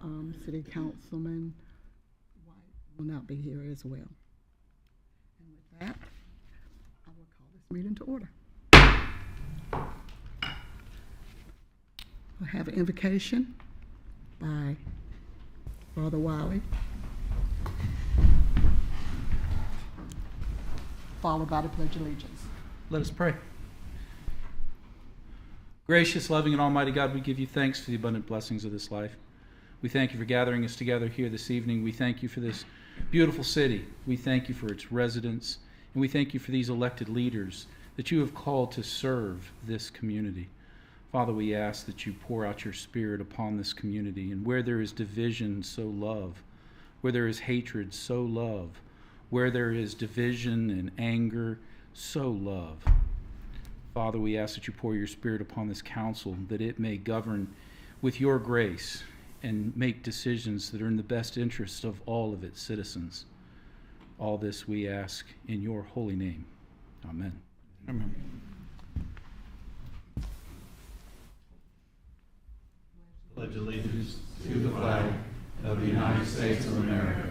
and City Councilman White will not be here as well. And with that, I will call this meeting to order. We'll have an invocation by Father Wiley, followed by the Pledge of Allegiance. Let us pray. Gracious, loving, and almighty God, we give you thanks for the abundant blessings of this life. We thank you for gathering us together here this evening. We thank you for this beautiful city. We thank you for its residents. And we thank you for these elected leaders that you have called to serve this community. Father, we ask that you pour out your Spirit upon this community. And where there is division, sow love. Where there is hatred, sow love. Where there is division and anger, sow love. Father, we ask that you pour your Spirit upon this council, that it may govern with your grace and make decisions that are in the best interest of all of its citizens. All this we ask in your holy name. Amen. Amen. Pledge allegiance to the flag of the United States of America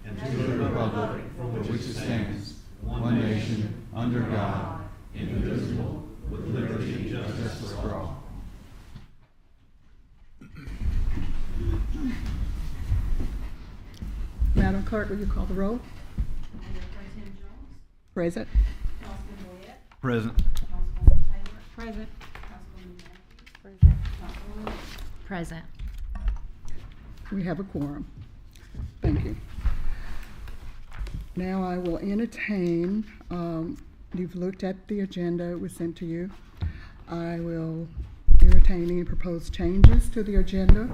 and to the republic for which it stands, one nation, under God, indivisible, with liberty and justice for all. Madam Clerk, will you call the roll? Mayor Pro Tem Jones. Present. Councilman Boyette. Present. Councilwoman Taylor. Present. Councilwoman Matthews. Present. Councilwoman. Present. We have a quorum. Thank you. Now I will entertain, you've looked at the agenda it was sent to you. I will entertain any proposed changes to the agenda.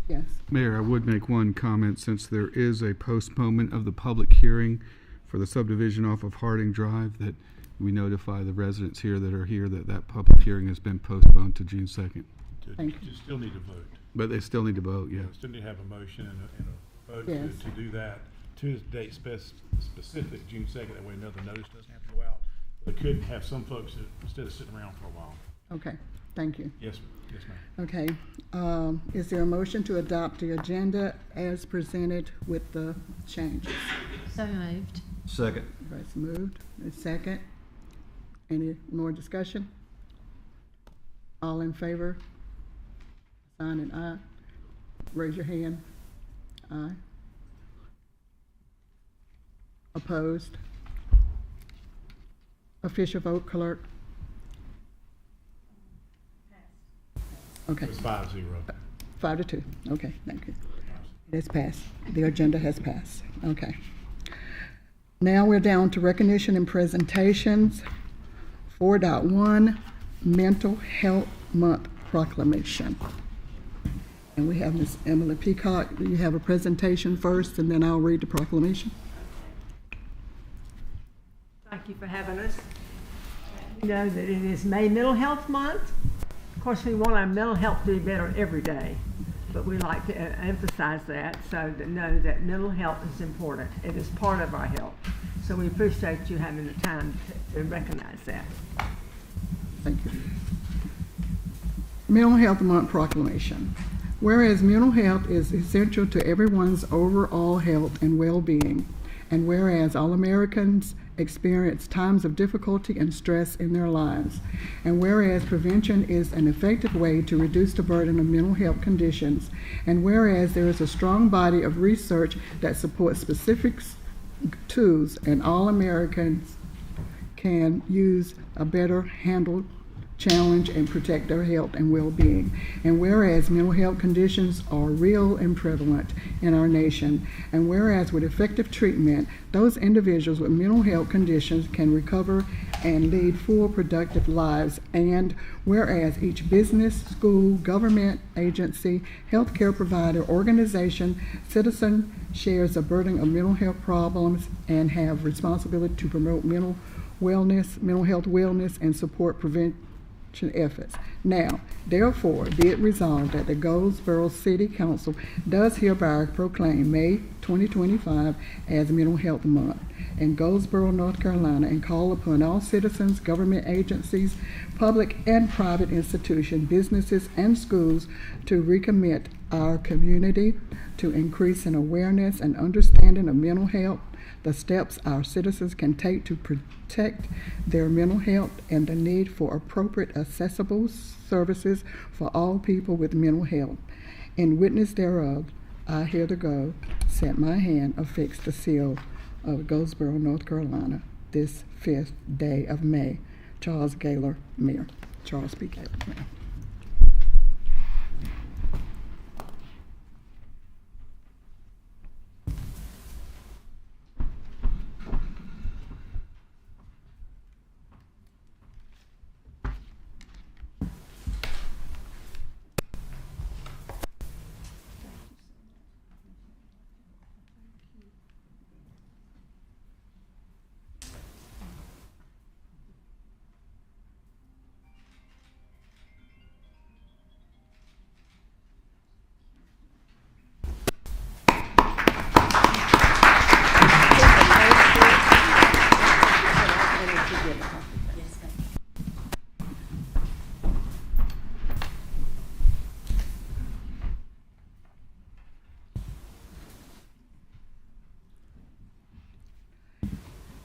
Yes. Mayor, I would make one comment since there is a postponement of the public hearing for the subdivision off of Harding Drive, that we notify the residents here that that public hearing has been postponed to June 2nd. Thank you. You still need to vote. But they still need to vote, yeah. You still need to have a motion and a vote Yes. to do that to the date specific, June 2nd, that way another notice doesn't have to go out. But could have some folks that, instead of sitting around for a while. Okay, thank you. Yes, yes, ma'am. Okay, is there a motion to adopt the agenda as presented with the changes? So moved. Second. It's moved. A second. Any more discussion? All in favor? Sign an aye. Raise your hand. Aye. Opposed? Official vote, clerk? Okay, It was 5-0. 5-2. Okay, thank you. It has passed. The agenda has passed. Okay. Now we're down to recognition and presentations. 4.1, Mental Health Month Proclamation. And we have Ms. Emily Peacock. You have a presentation first, and then I'll read the proclamation. Thank you for having us. You know that it is May Mental Health Month. Of course, we want our mental health to be better every day, but we like to emphasize that so to know that mental health is important. It is part of our health. So we appreciate you having the time to recognize that. Thank you. Mental Health Month Proclamation. Whereas mental health is essential to everyone's overall health and well-being, and whereas all Americans experience times of difficulty and stress in their lives, and whereas prevention is an effective way to reduce the burden of mental health conditions, and whereas there is a strong body of research that supports specific tools and all Americans can use a better handle challenge and protect their health and well-being. And whereas mental health conditions are real and prevalent in our nation, and whereas with effective treatment, those individuals with mental health conditions can recover and lead full productive lives, and whereas each business, school, government, agency, healthcare provider, organization, citizen shares the burden of mental health problems and have responsibility to promote mental health wellness, and support prevention efforts. Now, therefore, be it resolved that the Goldsboro City Council does hereby proclaim May 2025 as Mental Health Month, in Goldsboro, North Carolina, and call upon all citizens, government agencies, public and private institutions, businesses, and schools to recommit our community to increase in awareness and understanding of mental health, the steps our citizens can take to protect their mental health, and the need for appropriate, accessible services for all people with mental health. In witness thereof, I hereby set my hand, affix the seal of Goldsboro, North Carolina, this 5th day of May. Charles Gaylor, Mayor. Charles P. Gaylor, Mayor.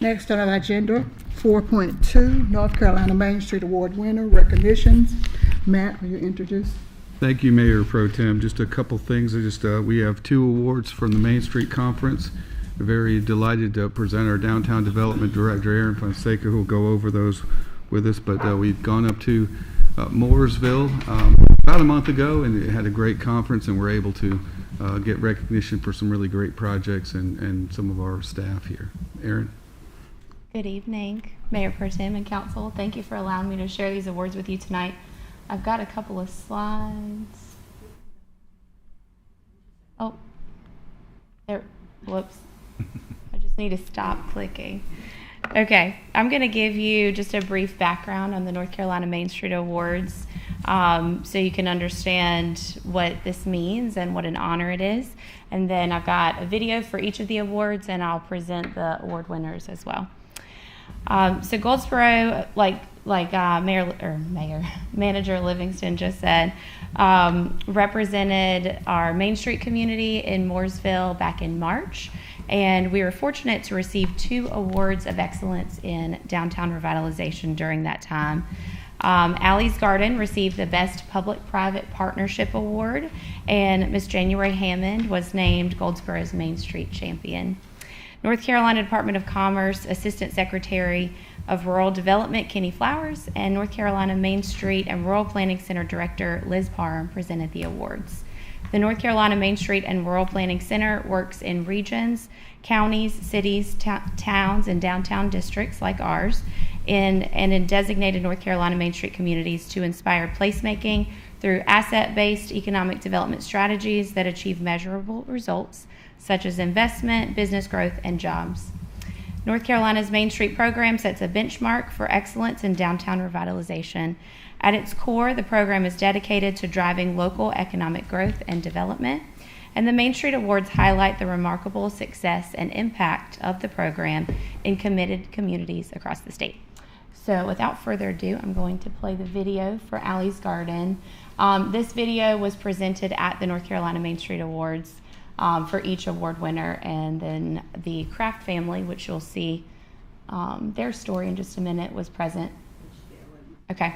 Next on our agenda, 4.2, North Carolina Main Street Award winner recognitions. Matt, will you introduce? Thank you, Mayor Pro Tem. Just a couple things. We have 2 awards from the Main Street Conference. We're very delighted to present our Downtown Development Director, Aaron Fonseca, who will go over those with us. But we've gone up to Mooresville about a month ago, and it had a great conference, and we're able to get recognition for some really great projects and some of our staff here. Aaron? Good evening, Mayor Pro Tem and Council. Thank you for allowing me to share these awards with you tonight. I've got a couple of slides. Oh, there, whoops. I just need to stop clicking. Okay, I'm going to give you just a brief background on the North Carolina Main Street Awards so you can understand what this means and what an honor it is. And then I've got a video for each of the awards, and I'll present the award winners as well. So Goldsboro, like Manager Livingston just said, represented our Main Street community in Mooresville back in March, and we were fortunate to receive 2 awards of excellence in downtown revitalization during that time. Allie's Garden received the Best Public-Private Partnership Award, and Miss January Hammond was named Goldsboro's Main Street Champion. North Carolina Department of Commerce Assistant Secretary of Rural Development, Kenny Flowers, and North Carolina Main Street and Rural Planning Center Director, Liz Parham, presented the awards. The North Carolina Main Street and Rural Planning Center works in regions, counties, cities, towns, and downtown districts like ours, and in designated North Carolina Main Street communities to inspire placemaking through asset-based economic development strategies that achieve measurable results, such as investment, business growth, and jobs. North Carolina's Main Street program sets a benchmark for excellence in downtown revitalization. At its core, the program is dedicated to driving local economic growth and development, and the Main Street Awards highlight the remarkable success and impact of the program in committed communities across the state. So without further ado, I'm going to play the video for Allie's Garden. This video was presented at the North Carolina Main Street Awards for each award winner, and then the Kraft family, which you'll see their story in just a minute, was present. Okay.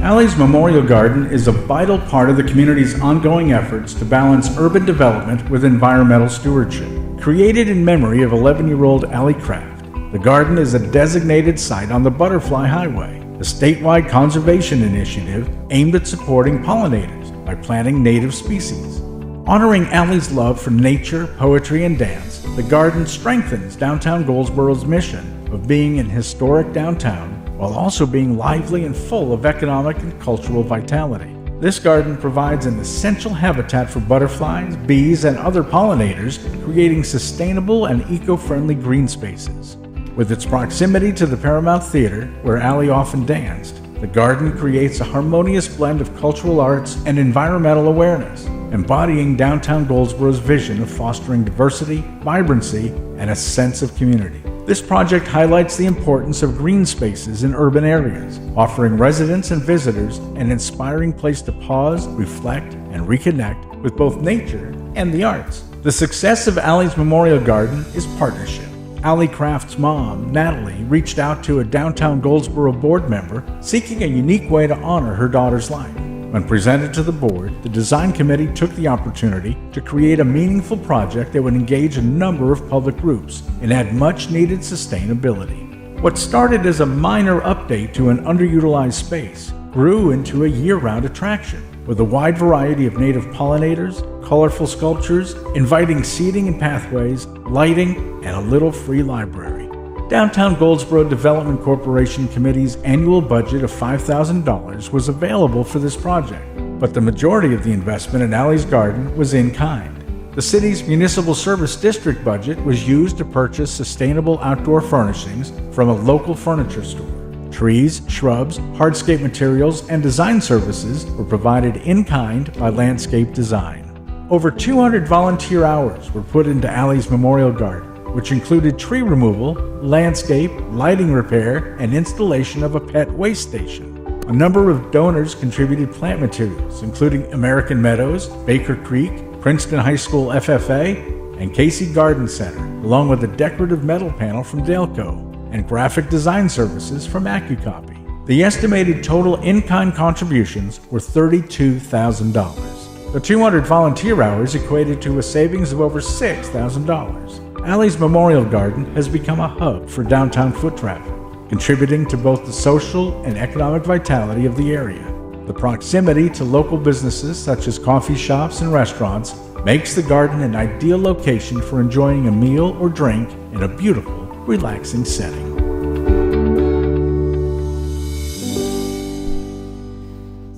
Allie's Memorial Garden is a vital part of the community's ongoing efforts to balance urban development with environmental stewardship. Created in memory of 11-year-old Allie Kraft, the garden is a designated site on the Butterfly Highway, a statewide conservation initiative aimed at supporting pollinators by planting native species. Honoring Allie's love for nature, poetry, and dance, the garden strengthens downtown Goldsboro's mission of being an historic downtown while also being lively and full of economic and cultural vitality. This garden provides an essential habitat for butterflies, bees, and other pollinators, creating sustainable and eco-friendly green spaces. With its proximity to the Paramount Theater, where Allie often danced, the garden creates a harmonious blend of cultural arts and environmental awareness, embodying downtown Goldsboro's vision of fostering diversity, vibrancy, and a sense of community. This project highlights the importance of green spaces in urban areas, offering residents and visitors an inspiring place to pause, reflect, and reconnect with both nature and the arts. The success of Allie's Memorial Garden is partnership. Allie Craft's mom, Natalie, reached out to a downtown Goldsboro board member seeking a unique way to honor her daughter's life. When presented to the board, the design committee took the opportunity to create a meaningful project that would engage a number of public groups and add much-needed sustainability. What started as a minor update to an underutilized space grew into a year-round attraction, with a wide variety of native pollinators, colorful sculptures, inviting seating and pathways, lighting, and a little free library. Downtown Goldsboro Development Corporation Committee's annual budget of $5,000 was available for this project, but the majority of the investment in Allie's Garden was in kind. The city's municipal service district budget was used to purchase sustainable outdoor furnishings from a local furniture store. Trees, shrubs, hardscape materials, and design services were provided in kind by Landscape Design. Over 200 volunteer hours were put into Allie's Memorial Garden, which included tree removal, landscape, lighting repair, and installation of a pet waste station. A number of donors contributed plant materials, including American Meadows, Baker Creek, Princeton High School FFA, and Casey Garden Center, along with a decorative metal panel from Delco and graphic design services from AccuCopy. The estimated total in-kind contributions were $32,000. The 200 volunteer hours equated to a savings of over $6,000. Allie's Memorial Garden has become a hub for downtown foot traffic, contributing to both the social and economic vitality of the area. The proximity to local businesses such as coffee shops and restaurants makes the garden an ideal location for enjoying a meal or drink in a beautiful, relaxing setting.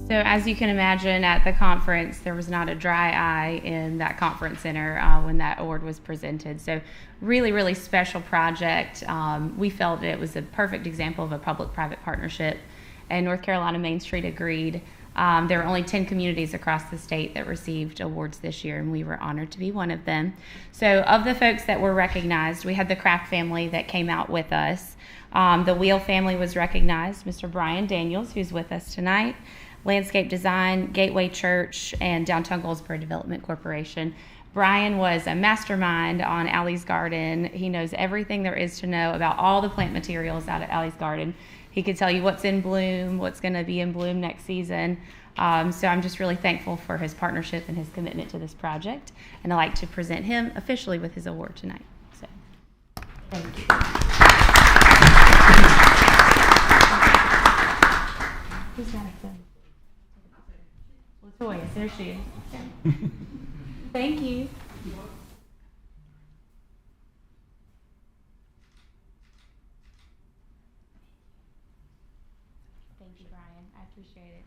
So as you can imagine, at the conference, there was not a dry eye in that conference center when that award was presented. So really, really special project. We felt it was a perfect example of a public-private partnership, and North Carolina Main Street agreed. There were only 10 communities across the state that received awards this year, and we were honored to be one of them. So of the folks that were recognized, we had the Kraft family that came out with us. The Wheel family was recognized, Mr. Brian Daniels, who's with us tonight, Landscape Design, Gateway Church, and Downtown Goldsboro Development Corporation. Brian was a mastermind on Allie's Garden. He knows everything there is to know about all the plant materials out at Allie's Garden. He could tell you what's in bloom, what's going to be in bloom next season. So I'm just really thankful for his partnership and his commitment to this project. And I'd like to present him officially with his award tonight. So, thank you. Who's got it? Latoya, there she is. Thank you. Thank you, Brian. I appreciate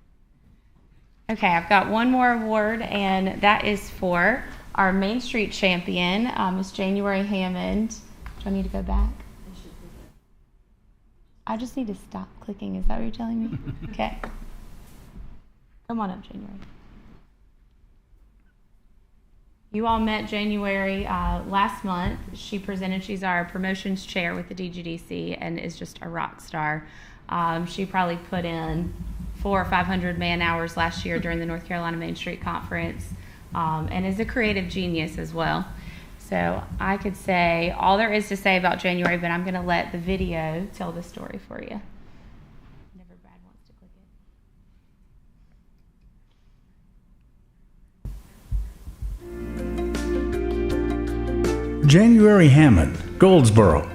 it. Okay, I've got one more award, and that is for our Main Street champion, Miss January Hammond. Do I need to go back? I just need to stop clicking. Is that what you're telling me? Okay. Come on up, January. You all met January last month. She presented, she's our promotions chair with the DGDC and is just a rock star. She probably put in 400 or 500 man hours last year during the North Carolina Main Street Conference, and is a creative genius as well. So I could say all there is to say about January, but I'm going to let the video tell the story for you. Whenever Brad wants to click it. January Hammond, Goldsboro.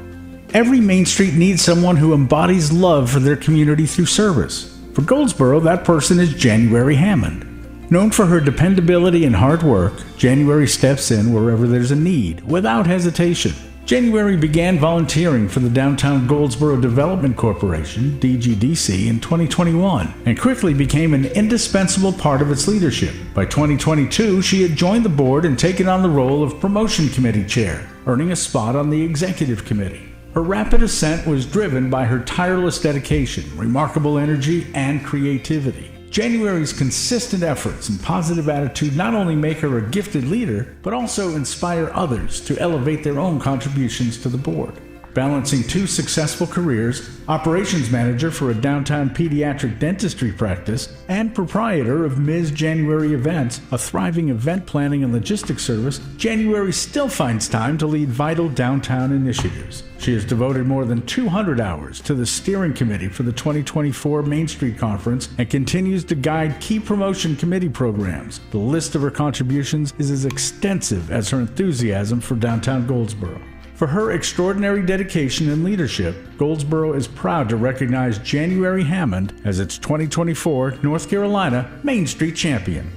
Every Main Street needs someone who embodies love for their community through service. For Goldsboro, that person is January Hammond. Known for her dependability and hard work, January steps in wherever there's a need, without hesitation. January began volunteering for the Downtown Goldsboro Development Corporation, DGDC, in 2021 and quickly became an indispensable part of its leadership. By 2022, she had joined the board and taken on the role of Promotion Committee Chair, earning a spot on the Executive Committee. Her rapid ascent was driven by her tireless dedication, remarkable energy, and creativity. January's consistent efforts and positive attitude not only make her a gifted leader, but also inspire others to elevate their own contributions to the board. Balancing 2 successful careers, operations manager for a downtown pediatric dentistry practice, and proprietor of Ms. January Events, a thriving event planning and logistics service, January still finds time to lead vital downtown initiatives. She has devoted more than 200 hours to the steering committee for the 2024 Main Street Conference and continues to guide key promotion committee programs. The list of her contributions is as extensive as her enthusiasm for downtown Goldsboro. For her extraordinary dedication and leadership, Goldsboro is proud to recognize January Hammond as its 2024 North Carolina Main Street Champion.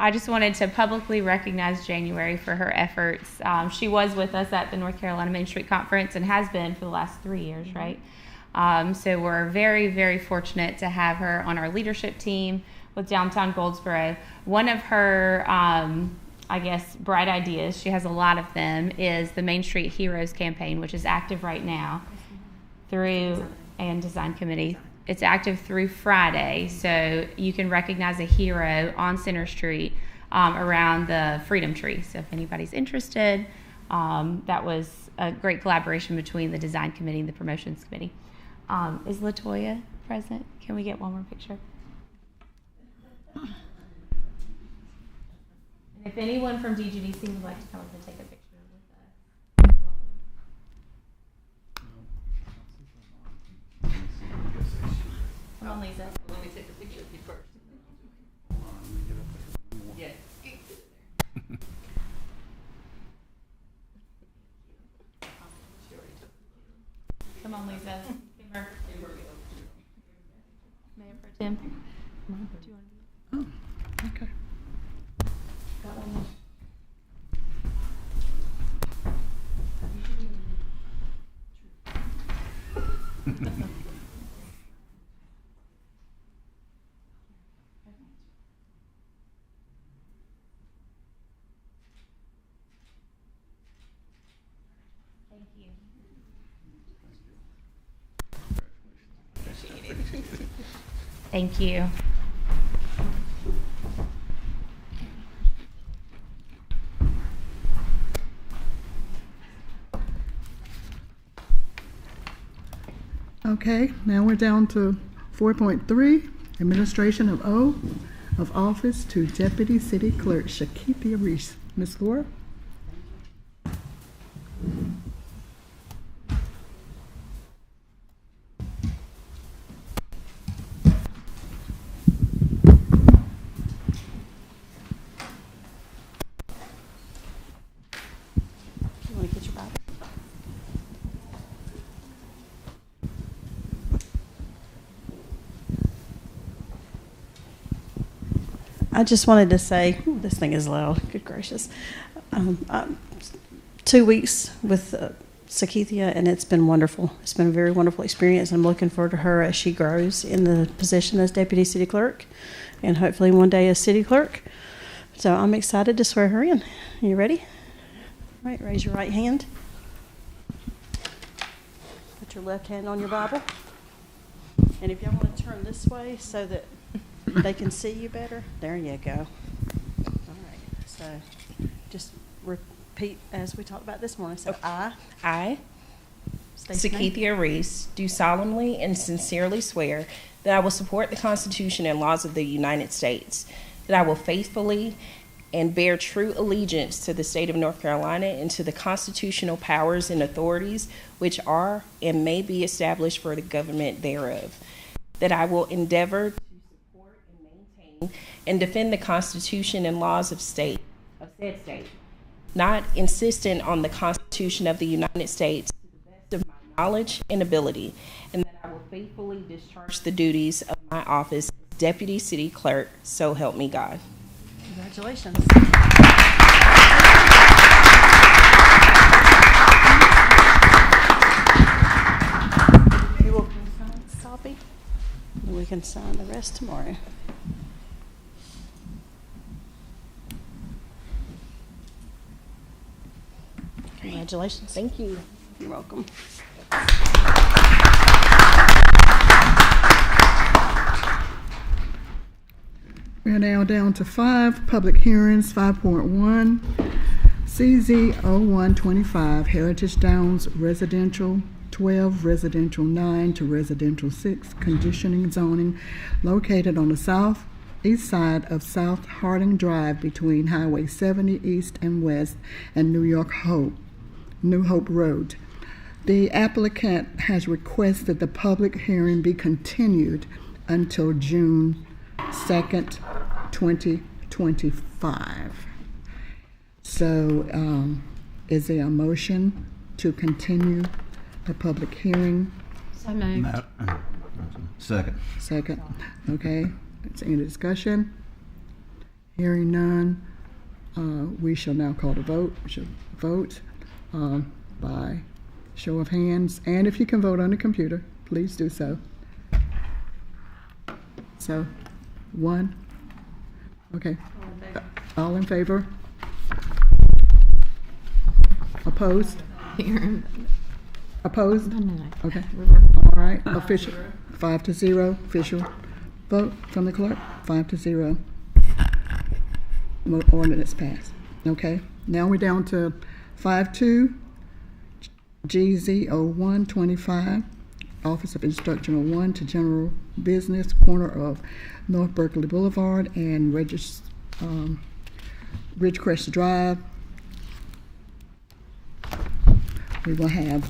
I just wanted to publicly recognize January for her efforts. She was with us at the North Carolina Main Street Conference and has been for the last 3 years, right? So we're very, very fortunate to have her on our leadership team with Downtown Goldsboro. One of her, bright ideas, she has a lot of them, is the Main Street Heroes campaign, which is active right now and Design Committee. It's active through Friday, so you can recognize a hero on Center Street around the Freedom Tree. So if anybody's interested, that was a great collaboration between the Design Committee and the Promotions Committee. Is LaToya present? Can we get one more picture? And if anyone from DGDC would like to come up and take a picture with us. Come on, Lisa. Let me take a picture of you first. Yes. Come on, Lisa. Mayor Pro Tem. Do you want to do it? Oh, okay. Got one. Thank you. Thank you. Okay, now we're down to 4.3, administration of oath of office to Deputy City Clerk Shakithia Reese. Ms. Laura? You want to get your Bible? I just wanted to say, ooh, this thing is loud. Good gracious. 2 weeks with Shakithia, and it's been wonderful. It's been a very wonderful experience. I'm looking forward to her as she grows in the position as Deputy City Clerk and hopefully one day as City Clerk. So I'm excited to swear her in. Are you ready? All right, raise your right hand. Put your left hand on your Bible. And if y'all want to turn this way so that they can see you better, there you go. All right, so just repeat as we talked about this morning. So I, State your name. Shakithia Reese, do solemnly and sincerely swear that I will support the Constitution and laws of the United States, that I will faithfully and bear true allegiance to the state of North Carolina and to the constitutional powers and authorities which are and may be established for the government thereof, that I will endeavor to support and maintain and defend the Constitution and laws of said state, not insistent on the Constitution of the United States to the best of my knowledge and ability, and that I will faithfully discharge the duties of my office as Deputy City Clerk, so help me God. Congratulations. You will sign this copy, and we can sign the rest tomorrow. Congratulations. Thank you. You're welcome. We are now down to 5 public hearings. 5.1, CZ0125, Heritage Downs Residential, 12 Residential 9 to Residential 6, conditioning zoning located on the southeast side of South Harding Drive between Highway 70 East and West and New Hope Road. The applicant has requested the public hearing be continued until June 2nd, 2025. So, is there a motion to continue the public hearing? So moved. Second. Second. Okay. Is any discussion? Hearing none, we shall now call the vote. We shall vote by show of hands. And if you can vote on the computer, please do so. So, 1. Okay. All in favor? Opposed? Opposed? Okay. All right. Official. 5-0. Official vote from the clerk. 5-0. Ordinance passed. Okay. Now we're down to 5.2. GZ0125, Office of Instructional 1 to General Business, corner of North Berkeley Boulevard and Ridgecrest Drive. We will have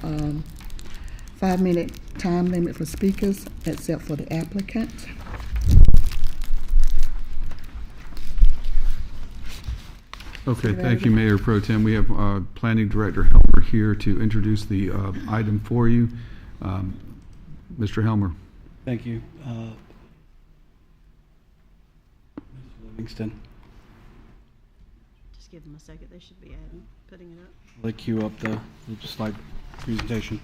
5-minute time limit for speakers, except for the applicant. Okay, thank you, Mayor Pro Tem. We have Planning Director Helmer here to introduce the item for you. Mr. Helmer. Thank you. Ms. Livingston, Just give them a second. They should be putting it up. I'll queue up the slide presentation.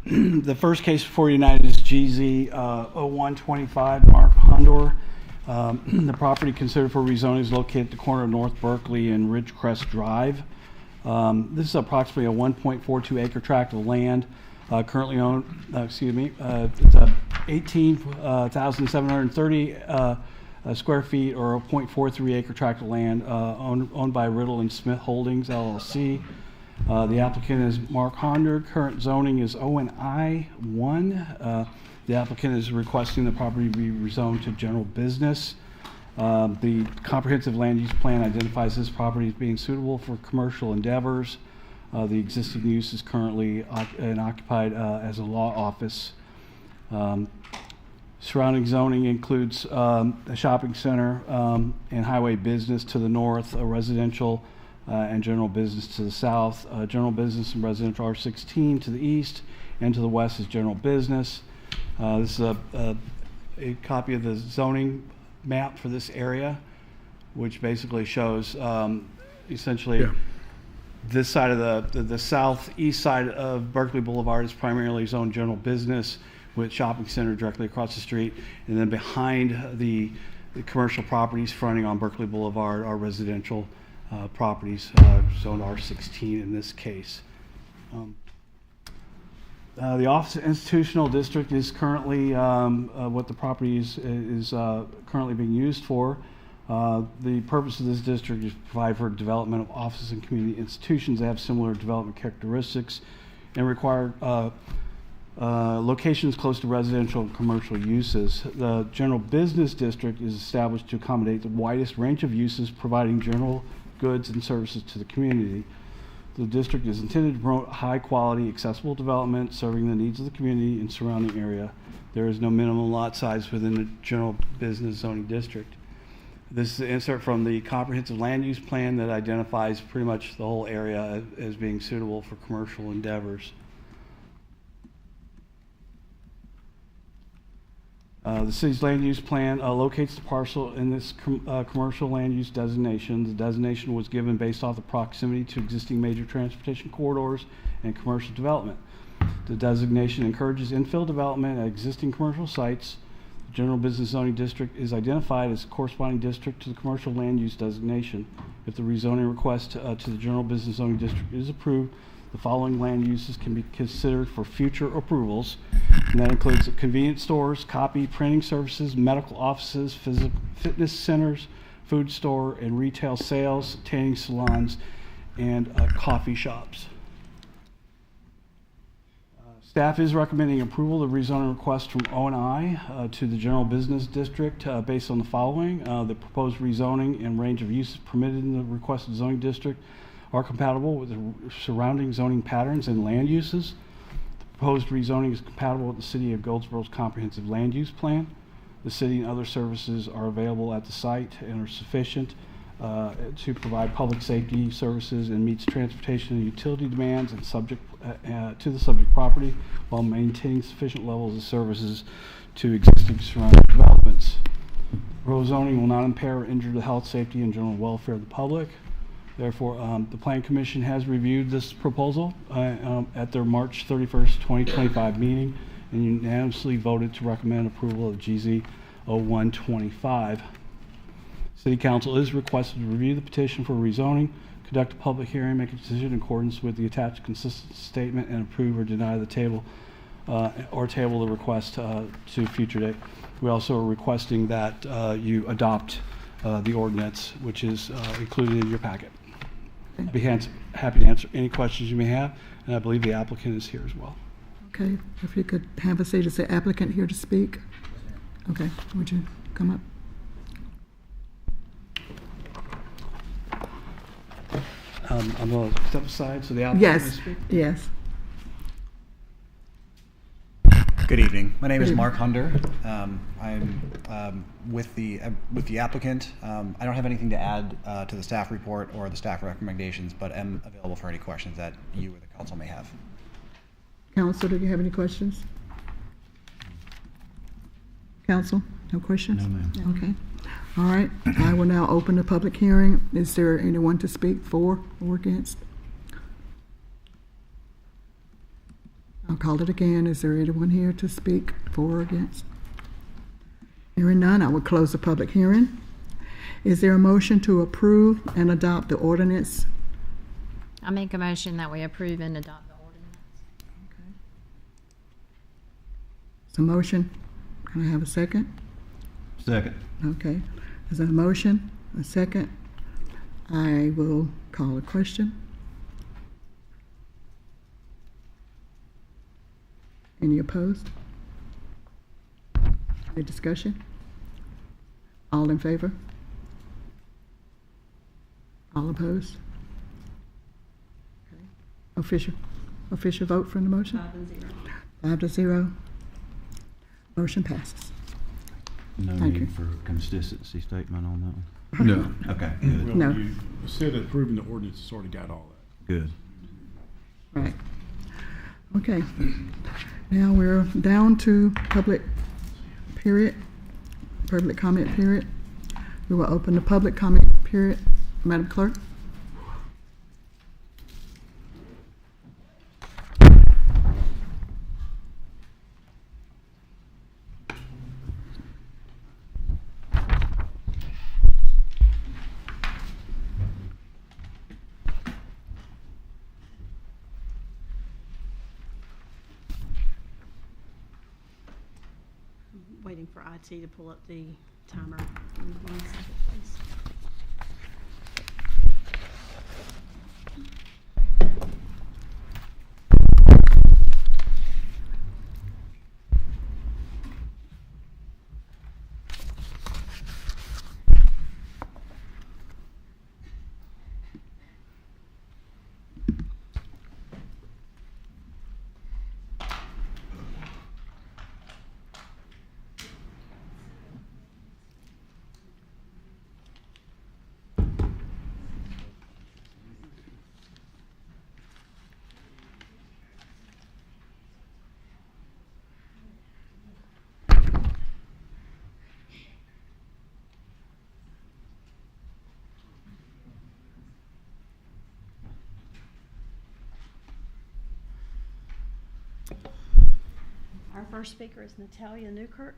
The first case before United is GZ 0125 Mark Hondor. The property considered for rezoning is located at the corner of North Berkeley and Ridgecrest Drive. This is approximately a 1.42 acre tract of land currently owned, it's a 18,730 square feet or a 0.43 acre tract of land owned by Riddle and Smith Holdings, LLC. The applicant is Mark Hondor. Current zoning is O&I 1. The applicant is requesting the property be rezoned to general business. The comprehensive land use plan identifies this property as being suitable for commercial endeavors. The existing use is currently occupied as a law office. Surrounding zoning includes a shopping center and highway business to the north, a residential and general business to the south, general business and residential R16 to the east, and to the west is general business. This is a copy of the zoning map for this area, which basically shows essentially this side of the southeast side of Berkeley Boulevard is primarily zoned general business with shopping center directly across the street, and then behind the commercial properties fronting on Berkeley Boulevard are residential properties, zoned R16 in this case. The Office of Institutional District is currently what the property is currently being used for. The purpose of this district is to provide for development of offices and community institutions that have similar development characteristics and require locations close to residential and commercial uses. The general business district is established to accommodate the widest range of uses, providing general goods and services to the community. The district is intended to promote high quality, accessible development, serving the needs of the community and surrounding area. There is no minimum lot size within the general business zoning district. This is an insert from the comprehensive land use plan that identifies pretty much the whole area as being suitable for commercial endeavors. The city's land use plan locates the parcel in this commercial land use designation. The designation was given based off the proximity to existing major transportation corridors and commercial development. The designation encourages infill development at existing commercial sites. The general business zoning district is identified as a corresponding district to the commercial land use designation. If the rezoning request to the general business zoning district is approved, the following land uses can be considered for future approvals, and that includes convenience stores, copy printing services, medical offices, fitness centers, food store and retail sales, tanning salons, and coffee shops. Staff is recommending approval of the rezoning request from O&I to the general business district based on the following. The proposed rezoning and range of uses permitted in the requested zoning district are compatible with the surrounding zoning patterns and land uses. The proposed rezoning is compatible with the City of Goldsboro's comprehensive land use plan. The city and other services are available at the site and are sufficient to provide public safety services and meets transportation and utility demands and to the subject property while maintaining sufficient levels of services to existing surrounding developments. Proposed zoning will not impair or injure the health, safety, and general welfare of the public. Therefore, the Plan Commission has reviewed this proposal at their March 31st, 2025 meeting and unanimously voted to recommend approval of GZ 0125. City Council is requested to review the petition for rezoning, conduct a public hearing, make a decision in accordance with the attached consistent statement, and approve or deny the table the request to future date. We also are requesting that you adopt the ordinance, which is included in your packet. I'd be happy to answer any questions you may have, and I believe the applicant is here as well. Okay, if you could have a seat. Is the applicant here to speak? Okay, would you come up? I'm going to step aside so the applicant Yes, can speak. yes. Good evening. My name is Good Mark Hunder. I'm with the applicant. I don't have anything to add to the staff report or the staff recommendations, but am available for any questions that you or the council may have. Council, do you have any questions? Council, no questions? No, ma'am. Okay. All right. I will now open the public hearing. Is there anyone to speak for or against? I'll call it again. Is there anyone here to speak for or against? Hearing none, I will close the public hearing. Is there a motion to approve and adopt the ordinance? I make a motion that we approve and adopt the ordinance. It's a motion. Can I have a second? Second. Okay. There's a motion, a second. I will call a question. Any opposed? Any discussion? All in favor? All opposed? Okay. Official vote for the motion? 5 to 0. Motion passes. No Thank you. need for consistency statement on that one? No. Okay, good. Well, No. you said approving the ordinance, it's already got all that. Good. Right. Okay. Now we're down to public comment period. We will open the public comment period. Madam Clerk? Waiting for IT to pull up the timer. Give me 1 second, please. Our first speaker is Natalia Newkirk.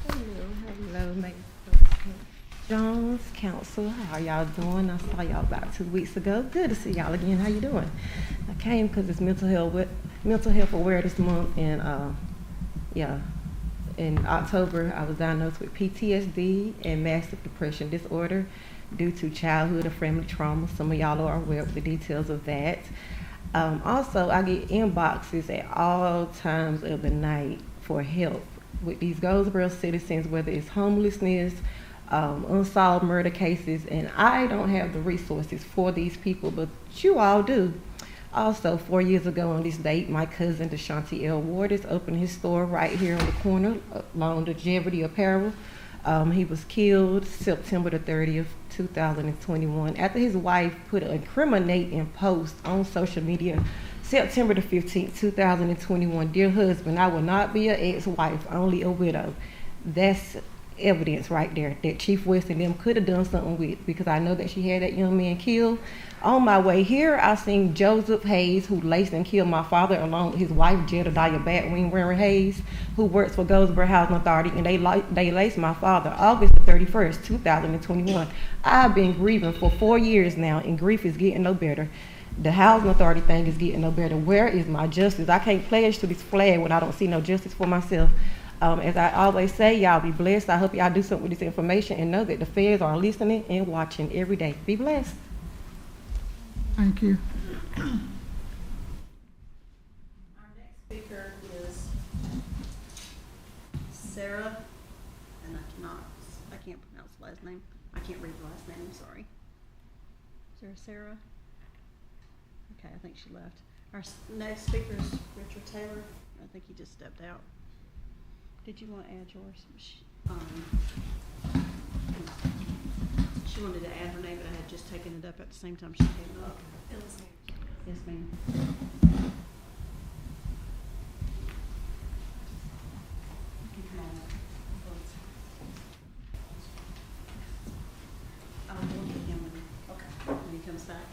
Hello, Mayor Jones, Council. How y'all doing? I saw y'all about 2 weeks ago. Good to see y'all again. How you doing? I came because it's mental health awareness month, and in October I was diagnosed with PTSD and massive depression disorder due to childhood or family trauma. Some of y'all are aware of the details of that. Also, I get inboxes at all times of the night for help with these Goldsboro citizens, whether it's homelessness, unsolved murder cases, and I don't have the resources for these people, but you all do. Also, 4 years ago on this date, my cousin Deshaunte L. Waters opened his store right here on the corner along the Jeopardy Apparel. He was killed September the 30th, 2021, after his wife put an incriminating post on social media September the 15th, 2021. Dear husband, I will not be an ex-wife, only a widow. That's evidence right there that Chief West and them could have done something with, because I know that she had that young man killed. On my way here, I seen Joseph Hayes, who laced and killed my father, along with his wife, Jedediah Batwing Warren Hayes, who works for Goldsboro Housing Authority, and they laced my father August 31st, 2021. I've been grieving for 4 years now, and grief is getting no better. The housing authority thing is getting no better. Where is my justice? I can't pledge to this flag when I don't see no justice for myself. As I always say, y'all be blessed. I hope y'all do something with this information and know that the feds are listening and watching every day. Be blessed. Thank you. Our next speaker is Sarah, and I can't pronounce the last name. I can't read the last name, I'm sorry. Is there a Sarah? Okay, I think she left. Our next speaker is Richard Taylor. I think he just stepped out. Did you want to add yours? She wanted to add her name, but I had just taken it up at the same time she came up. Yes, ma'am. I'll look at him when he comes back.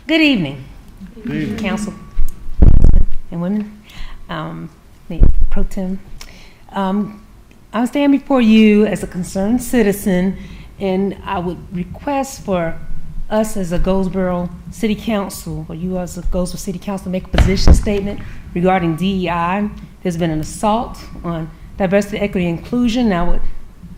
Good evening, Council and women, Pro Tem. I'm standing before you as a concerned citizen, and I would request for us as a Goldsboro City Council, or you as a Goldsboro City Council, to make a position statement regarding DEI. There's been an assault on diversity, equity, and inclusion. I would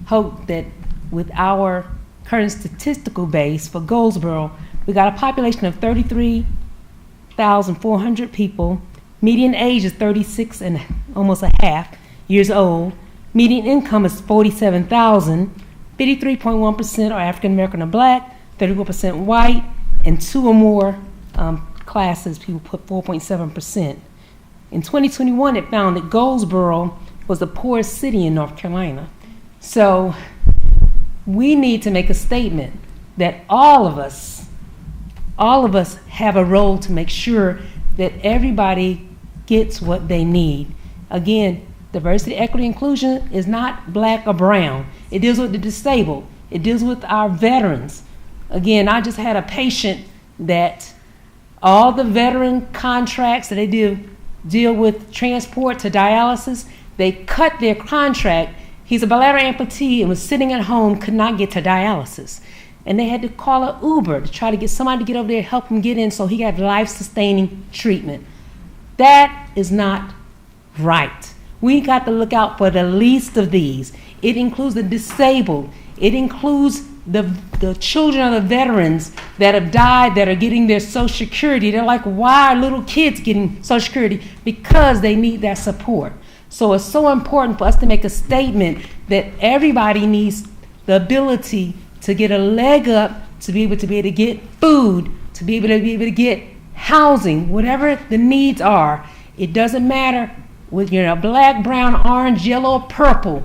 hope that with our current statistical base for Goldsboro, we got a population of 33,400 people. Median age is 36 and almost a half years old. Median income is $47,000. 53.1% are African American or Black, 34% white, and 2 or more classes, people put 4.7%. In 2021, it found that Goldsboro was the poorest city in North Carolina. So we need to make a statement that all of us have a role to make sure that everybody gets what they need. Again, diversity, equity, inclusion is not black or brown. It deals with the disabled. It deals with our veterans. Again, I just had a patient that all the veteran contracts that they deal with transport to dialysis, they cut their contract. He's a bilateral amputee and was sitting at home, could not get to dialysis. And they had to call an Uber to try to get somebody to get over there, help him get in so he got life-sustaining treatment. That is not right. We got to look out for the least of these. It includes the disabled. It includes the children of the veterans that have died that are getting their Social Security. They're like, why are little kids getting Social Security? Because they need that support. So it's so important for us to make a statement that everybody needs the ability to get a leg up, to be able to get food, to be able to get housing, whatever the needs are. It doesn't matter whether you're black, brown, orange, yellow, purple,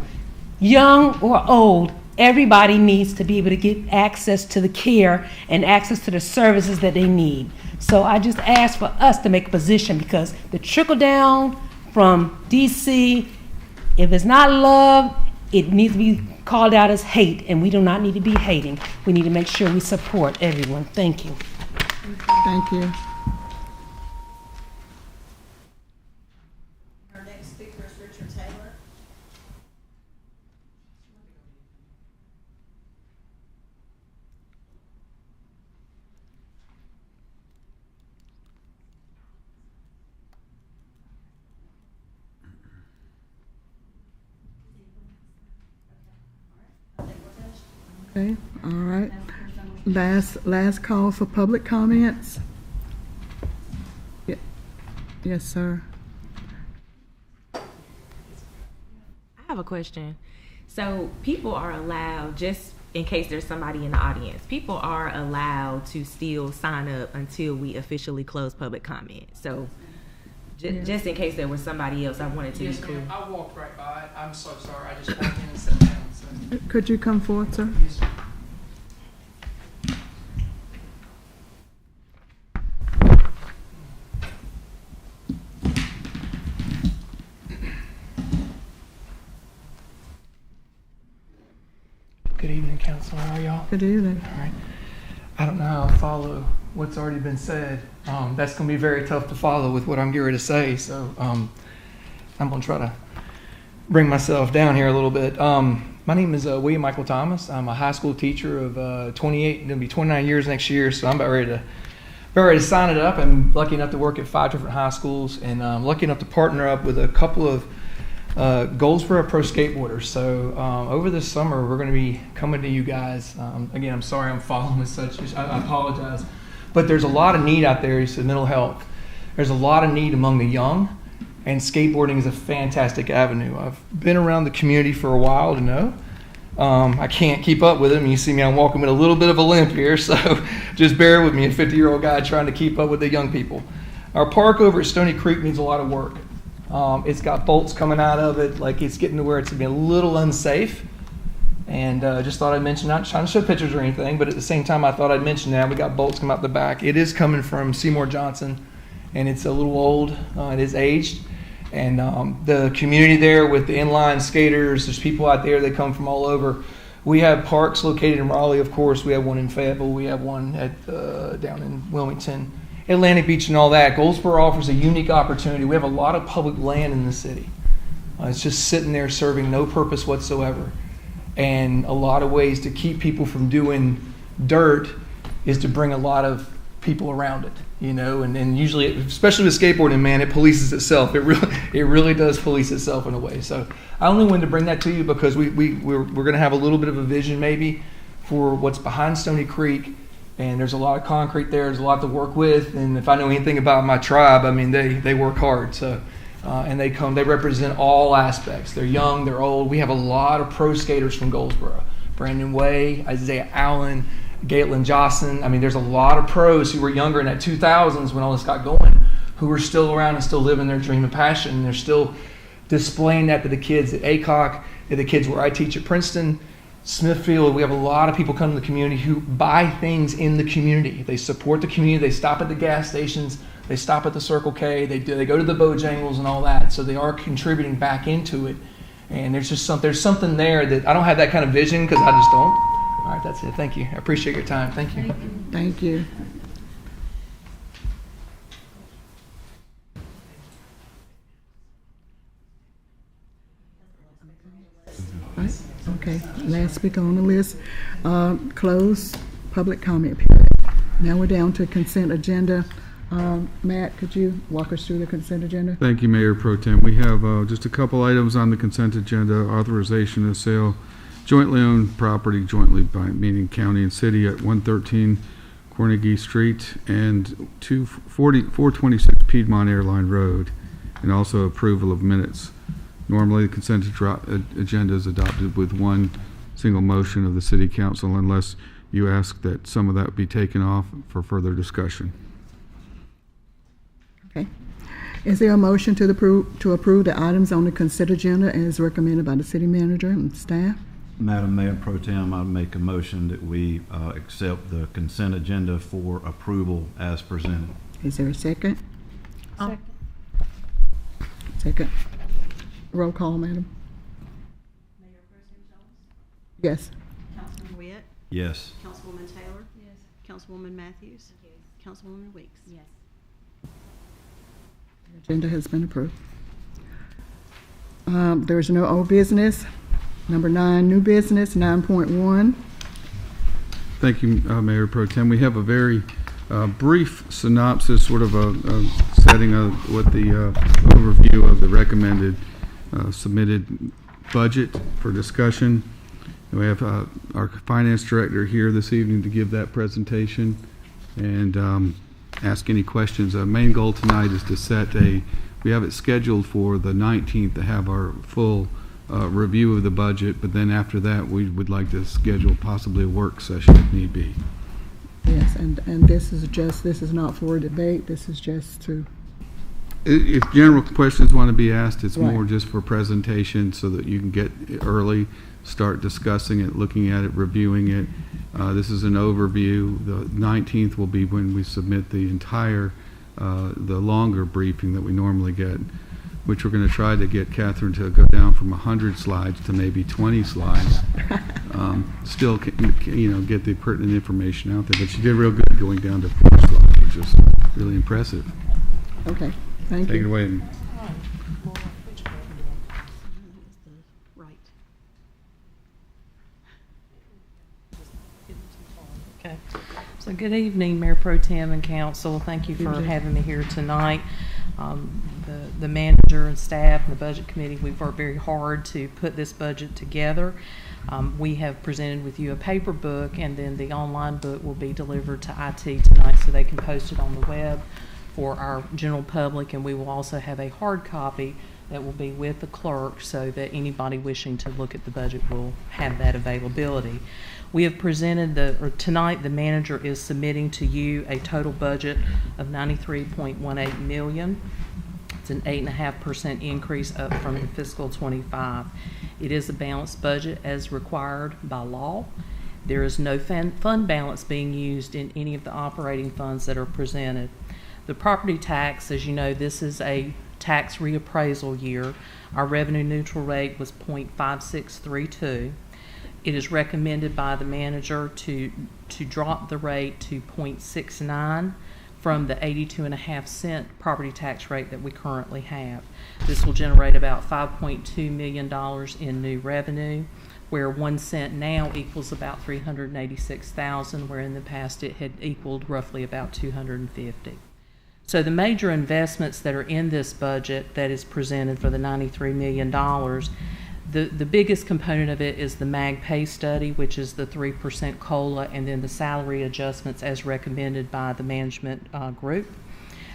young or old. Everybody needs to be able to get access to the care and access to the services that they need. So I just ask for us to make a position, because the trickle down from DC. If it's not love, it needs to be called out as hate, and we do not need to be hating. We need to make sure we support everyone. Thank you. Thank you. Our next speaker is Richard Taylor. Okay, all right. Last call for public comments. Yes, sir. I have a question. So people are allowed, just in case there's somebody in the audience, people are allowed to still sign up until we officially close public comment. So just in case there was somebody else, I wanted to be Yes, clear. ma'am. I walked right by it. I'm so sorry. I just walked in and sat down. So. Could you come forward, sir? Yes, ma'am. Good evening, council. How are y'all? Good evening. All right. I don't know how to follow what's already been said. That's going to be very tough to follow with what I'm getting ready to say. So I'm going to try to bring myself down here a little bit. My name is William Michael Thomas. I'm a high school teacher of 28, going to be 29 years next year. So I'm about ready to sign it up. I'm lucky enough to work at 5 different high schools, and I'm lucky enough to partner up with a couple of Goldsboro pro skateboarders. So over this summer, we're going to be coming to you guys. Again, I'm sorry I'm following with such. I apologize, but there's a lot of need out there. You said mental health. There's a lot of need among the young, and skateboarding is a fantastic avenue. I've been around the community for a while to know. I can't keep up with it. You see me, I'm walking with a little bit of a limp here, so just bear with me, a 50-year-old guy trying to keep up with the young people. Our park over at Stony Creek needs a lot of work. It's got bolts coming out of it, like it's getting to where it's going to be a little unsafe. And just thought I'd mention, not trying to show pictures or anything, but at the same time I thought I'd mention that. We got bolts coming out the back. It is coming from Seymour Johnson, and it's a little old. It is aged. And the community there with the inline skaters, there's people out there that come from all over. We have parks located in Raleigh, of course. We have one in Fayetteville. We have one at down in Wilmington, Atlantic Beach, and all that. Goldsboro offers a unique opportunity. We have a lot of public land in the city. It's just sitting there serving no purpose whatsoever. And a lot of ways to keep people from doing dirt is to bring a lot of people around it, you know, and usually, especially with skateboarding, man, it polices itself. It really does police itself in a way. So I only wanted to bring that to you because we're going to have a little bit of a vision maybe for what's behind Stony Creek, and there's a lot of concrete there. There's a lot to work with, and if I know anything about my tribe, I mean, they work hard. So and they represent all aspects. They're young, they're old. We have a lot of pro skaters from Goldsboro. Brandon Way, Isaiah Allen, Gaitlin Johnson. I mean, there's a lot of pros who were younger in that 2000s when all this got going, who are still around and still living their dream and passion. And they're still displaying that to the kids at ACOC, to the kids where I teach at Princeton, Smithfield. We have a lot of people come to the community who buy things in the community. They support the community. They stop at the gas stations. They stop at the Circle K. They go to the Bojangles and all that. So they are contributing back into it. And there's something there that I don't have that kind of vision because I just don't. All right, that's it. Thank you. I appreciate your time. Thank you. Thank you. All right. Okay. Last speaker on the list. Close public comment period. Now we're down to consent agenda. Matt, could you walk us through the consent agenda? Thank you, Mayor Pro Tem. We have just a couple items on the consent agenda. Authorization of sale, jointly owned property, jointly by meaning county and city at 113 Carnegie Street and 426 Piedmont Airline Road, and also approval of minutes. Normally, the consent agenda is adopted with one single motion of the City Council unless you ask that some of that be taken off for further discussion. Okay. Is there a motion to approve the items on the consent agenda as recommended by the city manager and staff? Madam Mayor Pro Tem, I make a motion that we accept the consent agenda for approval as presented. Is there a second? Second. Second. Roll call, madam. Mayor Pro Tem Jones? Yes. Councilman Witt? Yes. Councilwoman Taylor? Yes. Councilwoman Matthews? Yes. Councilwoman Weeks? Yes. The agenda has been approved. There's no old business. Number 9, new business, 9.1. Thank you, Mayor Pro Tem. We have a very brief synopsis, sort of a setting of what the overview of the recommended submitted budget for discussion. And we have our finance director here this evening to give that presentation and ask any questions. Our main goal tonight is to set we have it scheduled for the 19th to have our full review of the budget, but then after that we would like to schedule possibly a work session if need be. Yes, and this is not for debate, this is just to... If general questions want to be asked, it's Right. more just for presentation so that you can get early, start discussing it, looking at it, reviewing it. This is an overview. The 19th will be when we submit the entire, the longer briefing that we normally get, which we're going to try to get Catherine to go down from 100 slides to maybe 20 slides. Still, get the pertinent information out there, but she did real good going down to 4 slides, which is really impressive. Okay, thank you. Take it away. Right. Okay. So good evening, Mayor Pro Tem and Council. Thank you for having me here tonight. The manager and staff and the budget committee, we've worked very hard to put this budget together. We have presented with you a paper book, and then the online book will be delivered to IT tonight so they can post it on the web for our general public, and we will also have a hard copy that will be with the clerk so that anybody wishing to look at the budget will have that availability. We have presented tonight the manager is submitting to you a total budget of $93.18 million. It's an 8.5% increase up from the fiscal 25. It is a balanced budget as required by law. There is no fund balance being used in any of the operating funds that are presented. The property tax, as you know, this is a tax reappraisal year. Our revenue neutral rate was 0.5632. It is recommended by the manager to drop the rate to 0.69 from the 82.5-cent property tax rate that we currently have. This will generate about $5.2 million in new revenue, where 1 cent now equals about $386,000, where in the past it had equaled roughly about $250,000. So the major investments that are in this budget that is presented for the $93 million, the biggest component of it is the MAG pay study, which is the 3% COLA, and then the salary adjustments as recommended by the management group.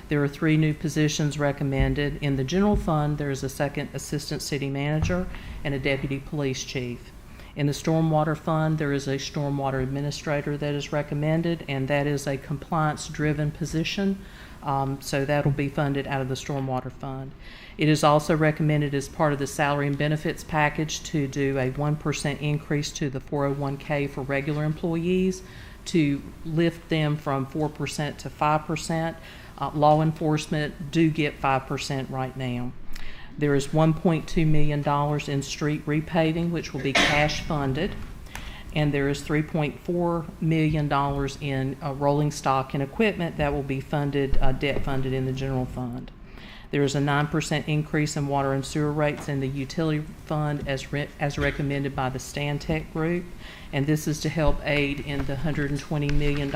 There are 3 new positions recommended. In the general fund, there is a second assistant city manager and a deputy police chief. In the stormwater fund, there is a stormwater administrator that is recommended, and that is a compliance-driven position. So that will be funded out of the stormwater fund. It is also recommended as part of the salary and benefits package to do a 1% increase to the 401k for regular employees to lift them from 4% to 5%. Law enforcement do get 5% right now. There is $1.2 million in street repaving, which will be cash funded. And there is $3.4 million in rolling stock and equipment that will be funded, debt funded in the general fund. There is a 9% increase in water and sewer rates in the utility fund as recommended by the Stantec Group, and this is to help aid in the $120 million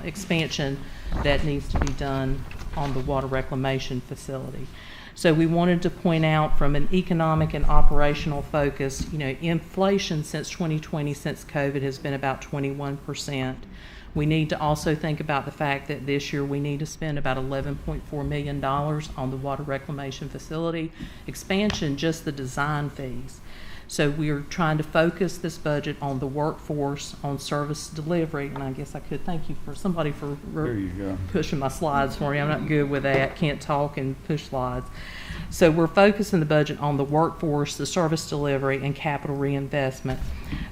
expansion that needs to be done on the water reclamation facility. So we wanted to point out from an economic and operational focus, inflation since 2020, since COVID, has been about 21%. We need to also think about the fact that this year we need to spend about $11.4 million on the water reclamation facility expansion, just the design fees. So we are trying to focus this budget on the workforce, on service delivery, and I guess I could thank you for somebody for pushing my slides for me. I'm not good with that, can't talk and push slides. So we're focusing the budget on the workforce, the service delivery, and capital reinvestment.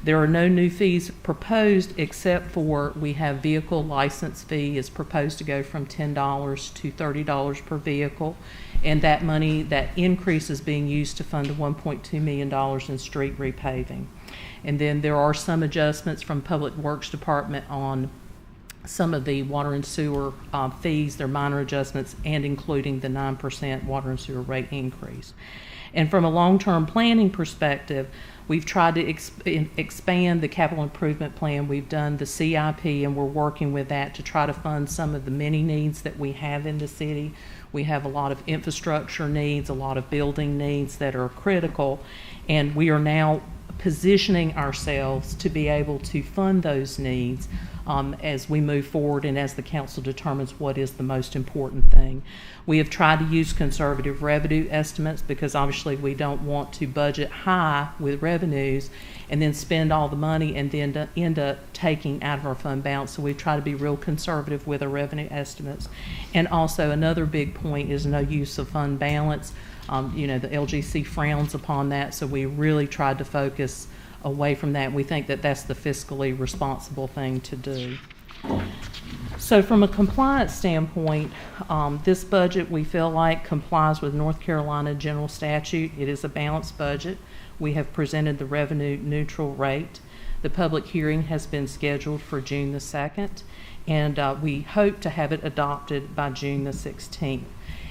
There are no new fees proposed except for we have vehicle license fee is proposed to go from $10 to $30 per vehicle. And that money, that increase is being used to fund the $1.2 million in street repaving. And then there are some adjustments from Public Works Department on some of the water and sewer fees. They're minor adjustments and including the 9% water and sewer rate increase. And from a long-term planning perspective, we've tried to expand the capital improvement plan. We've done the CIP, and we're working with that to try to fund some of the many needs that we have in the city. We have a lot of infrastructure needs, a lot of building needs that are critical, and we are now positioning ourselves to be able to fund those needs as we move forward and as the council determines what is the most important thing. We have tried to use conservative revenue estimates because obviously we don't want to budget high with revenues and then spend all the money and then end up taking out of our fund balance. So we try to be real conservative with our revenue estimates. And also another big point is no use of fund balance. The LGC frowns upon that, so we really tried to focus away from that. We think that that's the fiscally responsible thing to do. So from a compliance standpoint, this budget we feel like complies with North Carolina general statute. It is a balanced budget. We have presented the revenue neutral rate. The public hearing has been scheduled for June the 2nd, and we hope to have it adopted by June the 16th.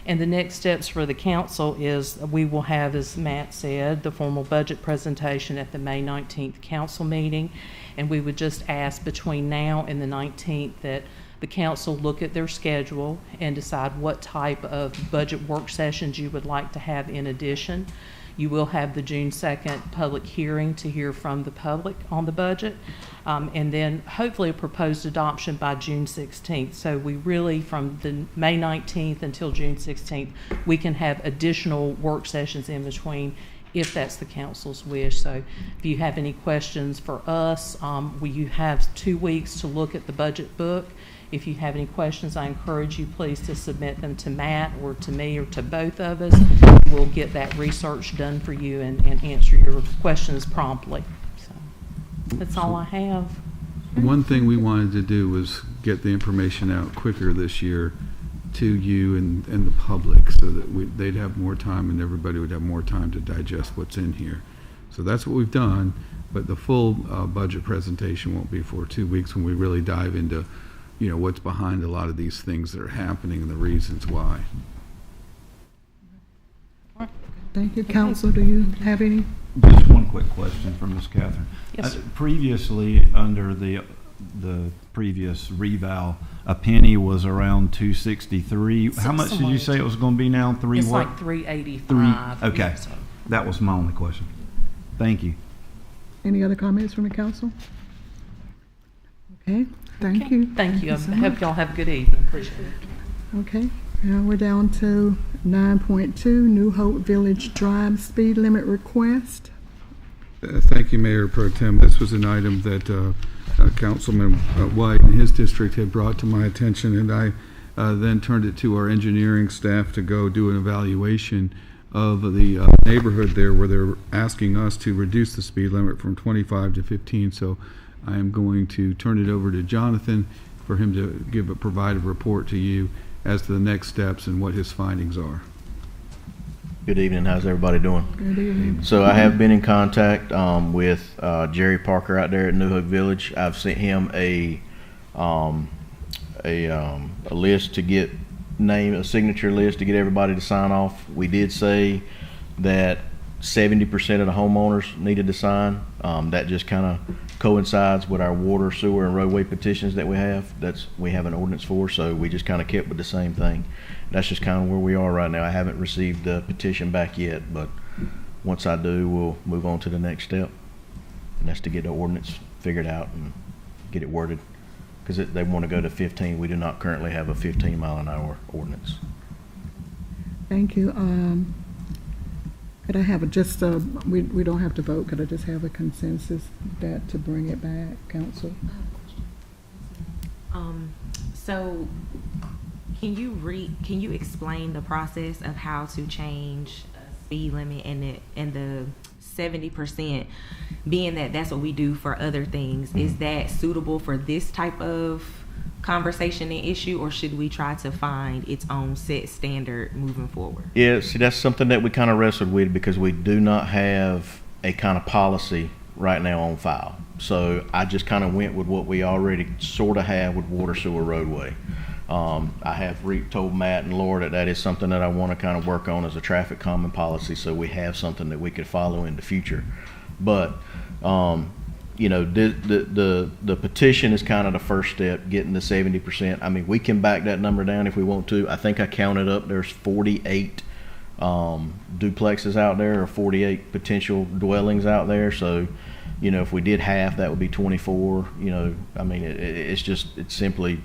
And the next steps for the council is we will have, as Matt said, the formal budget presentation at the May 19th council meeting. And we would just ask between now and the 19th that the council look at their schedule and decide what type of budget work sessions you would like to have in addition. You will have the June 2nd public hearing to hear from the public on the budget, and then hopefully a proposed adoption by June 16th. So we really, from the May 19th until June 16th, we can have additional work sessions in between if that's the council's wish. So if you have any questions for us, you have 2 weeks to look at the budget book. If you have any questions, I encourage you please to submit them to Matt or to me or to both of us. We'll get that research done for you and answer your questions promptly. So that's all I have. One thing we wanted to do was get the information out quicker this year to you and the public so that they'd have more time and everybody would have more time to digest what's in here. So that's what we've done, but the full budget presentation won't be for 2 weeks when we really dive into what's behind a lot of these things that are happening and the reasons why. Thank you. Council, do you have any? Just one quick question from Ms. Catherine. Yes, sir. Previously, under the previous reval, a penny was around 263. How much did you say it was going to be now? It's like 385. Okay. So. That was my only question. Thank you. Any other comments from the council? Okay. Thank you. Thank you. I so hope much. y'all have a good evening. Appreciate it. Okay. Now we're down to 9.2, New Hope Village Drive speed limit request. Thank you, Mayor Pro Tem. This was an item that Councilman White and his district had brought to my attention, and I then turned it to our engineering staff to go do an evaluation of the neighborhood there where they're asking us to reduce the speed limit from 25 to 15. So I am going to turn it over to Jonathan for him to provide a report to you as to the next steps and what his findings are. Good evening. How's everybody doing? Good evening. So I have been in contact with Jerry Parker out there at New Hook Village. I've sent him a list to get a signature list to get everybody to sign off. We did say that 70% of the homeowners needed to sign. That just kind of coincides with our water, sewer, and roadway petitions that we have. We have an ordinance for, so we just kind of kept with the same thing. That's just kind of where we are right now. I haven't received the petition back yet, but once I do, we'll move on to the next step, and that's to get the ordinance figured out and get it worded, because they want to go to 15. We do not currently have a 15-mile-an-hour ordinance. Thank you. Could I have we don't have to vote, could I just have a consensus that to bring it back, council? So can you explain the process of how to change a speed limit and the 70%? being that that's what we do for other things, is that suitable for this type of conversation and issue, or should we try to find its own set standard moving forward? Yeah, see, that's something that we kind of wrestled with because we do not have a kind of policy right now on file. So I just kind of went with what we already sort of have with water, sewer, roadway. I have told Matt and Laura that is something that I want to kind of work on as a traffic common policy, so we have something that we could follow in the future. But you know, the petition is kind of the first step, getting the 70%. I mean, we can back that number down if we want to. I think I counted up, there's 48 duplexes out there, or 48 potential dwellings out there. So, you know, if we did half, that would be 24. You know, I mean, it's simply,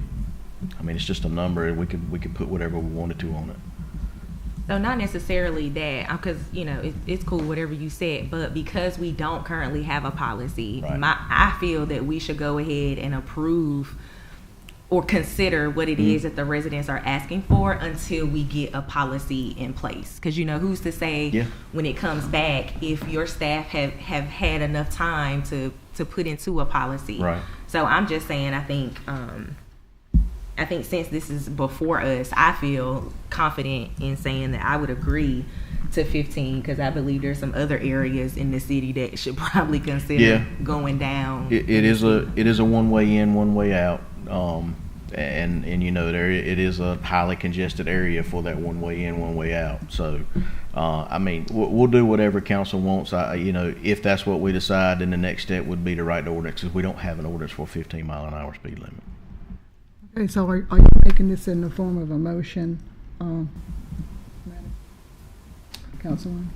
I mean, it's just a number, and we could put whatever we wanted to on it. So not necessarily that, because, you know, it's cool, whatever you said, but because we don't currently have a policy, Right. I feel that we should go ahead and approve or consider what it is that the residents are asking for until we get a policy in place. Because, you know, who's to say when it comes back if your staff have had enough time to put into a policy. Right. So I'm just saying, I think since this is before us, I feel confident in saying that I would agree to 15, because I believe there's some other areas in the city that should probably consider going down. It is a one way in, one way out, and you know, it is a highly congested area for that one way in, one way out. So, I mean, we'll do whatever council wants. You know, if that's what we decide, then the next step would be to write the ordinance, because we don't have an ordinance for a 15-mile-an-hour speed limit. Okay, so are you making this in the form of a motion, Councilwoman?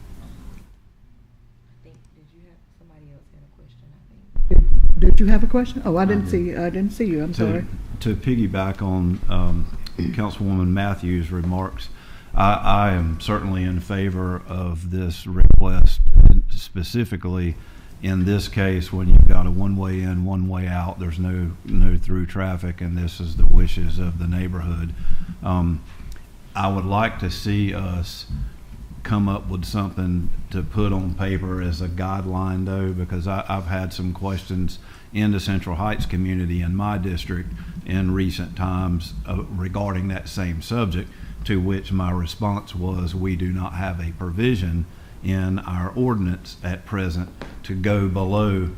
Did you have somebody else had a question? I think. Did you have a question? Oh, I didn't see you. I'm sorry. To piggyback on Councilwoman Matthews' remarks, I am certainly in favor of this request, specifically in this case when you've got a one-way in, one-way out. There's no through traffic, and this is the wishes of the neighborhood. I would like to see us come up with something to put on paper as a guideline, though, because I've had some questions in the Central Heights community in my district in recent times regarding that same subject, to which my response was, we do not have a provision in our ordinance at present to go below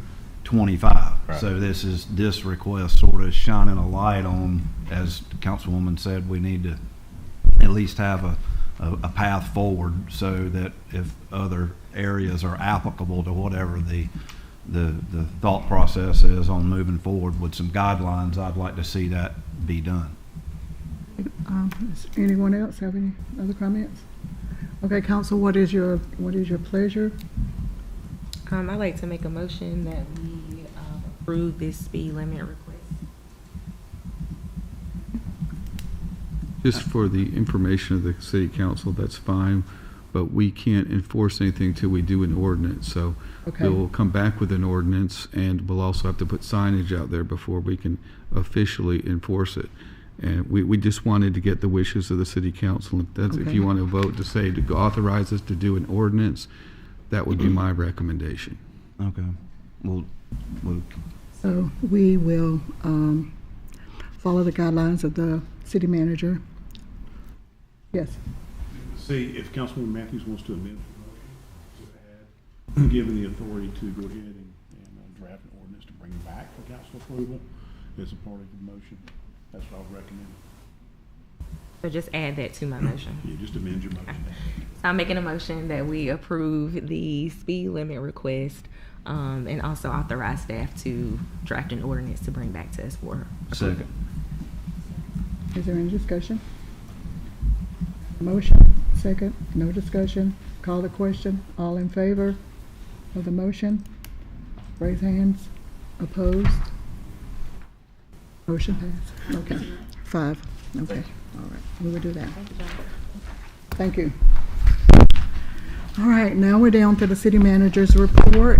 25. Right. So this request sort of shining a light on, as the Councilwoman said, we need to at least have a path forward, so that if other areas are applicable to whatever the thought process is on moving forward with some guidelines, I'd like to see that be done. Does anyone else have any other comments? Okay, Council, what is your pleasure? I'd like to make a motion that we approve this speed limit request. Just for the information of the city council, that's fine, but we can't enforce anything till we do an ordinance. So we'll come back with an ordinance, and we'll also have to put signage out there before we can officially enforce it. And we just wanted to get the wishes of the city council. If you want to vote to say to authorize us to do an ordinance, that would be my recommendation. Okay. So we will follow the guidelines of the city manager. Yes. See if Councilwoman Matthews wants to amend to add, given the authority to go ahead and draft an ordinance to bring back for council approval as a part of the motion. That's what I would recommend. So just add that to my motion. Yeah, just amend your motion. So I'm making a motion that we approve the speed limit request, and also authorize staff to draft an ordinance to bring back to us for approval. Second. Is there any discussion? Motion, second, no discussion. Call the question. All in favor of the motion? Raise hands. Opposed? Motion passed. Okay. 5. Okay. All right. We will do that. Thank you. All right. Now we're down to the city manager's report.